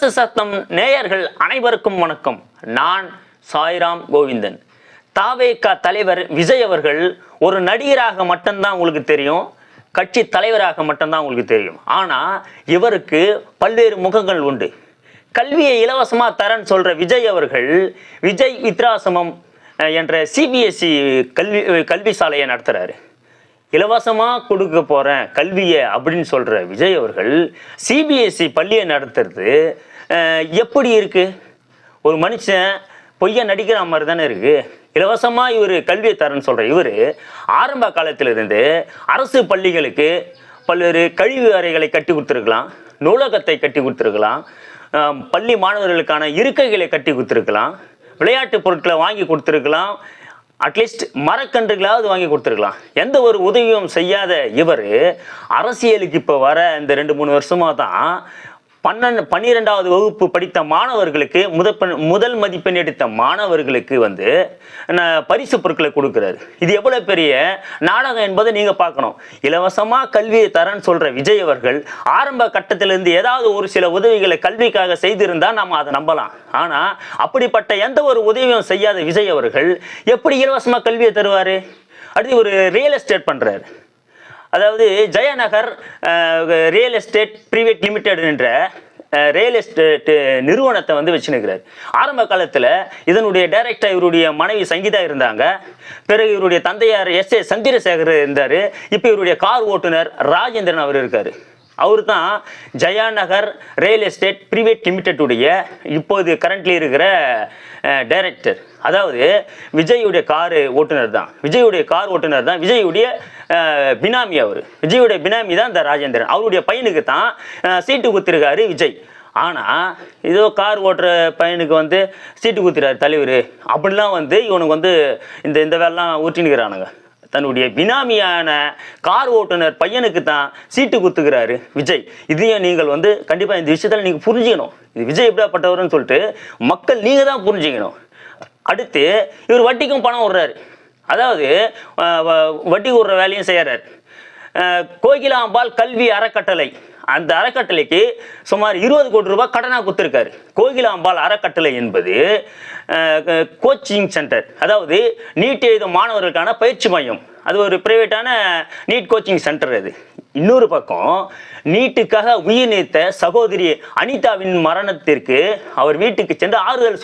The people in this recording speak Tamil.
அரசு சத்தம் நேயர்கள் அனைவருக்கும் வணக்கம். நான் சாய்ராம் கோவிந்தன். தாவேகா தலைவர் விஜய் அவர்கள் ஒரு நடிகராக மட்டும்தான் உங்களுக்கு தெரியும், கட்சி தலைவராக மட்டும்தான் உங்களுக்கு தெரியும். ஆனால் இவருக்கு பல்வேறு முகங்கள் உண்டு. கல்வியை இலவசமாக தரேன்னு சொல்கிற விஜய் அவர்கள் விஜய் வித்ராசமம் என்ற சிபிஎஸ்சி கல்வி சாலையை நடத்துகிறாரு. இலவசமாக கொடுக்க போகிறேன் கல்வியை அப்படின்னு சொல்கிற விஜய் அவர்கள் சிபிஎஸ்சி பள்ளியை நடத்துறது எப்படி இருக்குது? ஒரு மனுஷன் பொய்யா நடிக்கிற மாதிரி தானே இருக்குது. இலவசமாக இவர் கல்வியை தரேன்னு சொல்கிற இவர் ஆரம்ப காலத்திலிருந்து அரசு பள்ளிகளுக்கு பல்வேறு கழிவு அறைகளை கட்டி கொடுத்துருக்கலாம், நூலகத்தை கட்டி கொடுத்துருக்கலாம், பள்ளி மாணவர்களுக்கான இருக்கைகளை கட்டி கொடுத்துருக்கலாம், விளையாட்டு பொருட்களை வாங்கி கொடுத்துருக்கலாம், அட்லீஸ்ட் மரக்கன்றுகளாவது வாங்கி கொடுத்துருக்கலாம். எந்த ஒரு உதவியும் செய்யாத இவர் அரசியலுக்கு இப்போ வர இந்த 2-3 வருஷமாக தான் 12வது வகுப்பு படித்த மாணவர்களுக்கு முதல் மதிப்பெண் எடுத்த மாணவர்களுக்கு பரிசு பொருட்களை கொடுக்குறாரு. இது எவ்வளோ பெரிய நாடகம் என்பதை நீங்கள் பார்க்கணும். இலவசமாக கல்வியை தரேன்னு சொல்கிற விஜய் அவர்கள் ஆரம்ப கட்டத்திலிருந்து ஏதாவது ஒரு சில உதவிகளை கல்விக்காக செய்திருந்தால் நாம் அதை நம்பலாம். ஆனால் அப்படிப்பட்ட எந்த ஒரு உதவியும் செய்யாத விஜய் அவர்கள் எப்படி இலவசமாக கல்வியை தருவார்? அடுத்து ஒரு ரியல் எஸ்டேட் பண்ணுறாரு. அதாவது Jayanagar real estate private limited என்ற ரியல் எஸ்டேட் நிறுவனத்தை வச்சுருக்கிறார். ஆரம்ப காலத்தில் இதனுடைய டைரக்டர் இவருடைய மனைவி சங்கீதா இருந்தாங்க. பிறகு இவருடைய தந்தையார் S.A. சந்திரசேகர் இருந்தார். இப்போ இவருடைய கார் ஓட்டுநர் ராஜேந்திரன் அவர் இருக்கார். அவர் தான் ஜெயநகர் ரியல் எஸ்டேட் பிரைவேட் லிமிடெட்டுடைய இப்போது கரண்ட்லி இருக்கிற டைரக்டர். அதாவது விஜயுடைய கார் ஓட்டுநர் தான் விஜயுடைய பினாமி. அவர் விஜயுடைய பினாமி தான் இந்த ராஜேந்திரன். அவருடைய பையனுக்கு தான் சீட்டு குத்திருக்காரு விஜய். ஆனால் ஏதோ கார் ஓட்டுற பையனுக்கு சீட்டு குத்துறாரு தலைவர் அப்படிலாம் இவனுக்கு இந்த வேலைலாம் ஊற்றினுக்கிறானுங்க. தன்னுடைய பினாமியான கார் ஓட்டுநர் பையனுக்கு தான் சீட்டு குத்துக்கிறாரு விஜய். இதையும் நீங்கள் கண்டிப்பாக இந்த விஷயத்தில் நீங்கள் புரிஞ்சுக்கணும். இது விஜய் எப்படிப்பட்டவர்னு சொல்லிட்டு மக்கள் நீங்கள் தான் புரிஞ்சுக்கணும். அடுத்து இவர் வட்டிக்கும் பணம் விடுறாரு. அதாவது வட்டி விடுற வேலையும் செய்கிறார். கோகிலாம்பாள் கல்வி அறக்கட்டளை, அந்த அறக்கட்டளைக்கு சுமார் 20 கோடி ரூபாய் கடனாக கொடுத்துருக்காரு. கோகிலாம்பாள் அறக்கட்டளை என்பது கோச்சிங் சென்டர், அதாவது நீட் எழுதும் மாணவர்களுக்கான பயிற்சி மையம். அது ஒரு பிரைவேட்டான நீட் கோச்சிங் சென்டர். அது இன்னொரு பக்கம் நீட்டுக்காக உயிர் நீத்த சகோதரி அனிதாவின் மரணத்திற்கு அவர் வீட்டுக்கு சென்று ஆறுதல்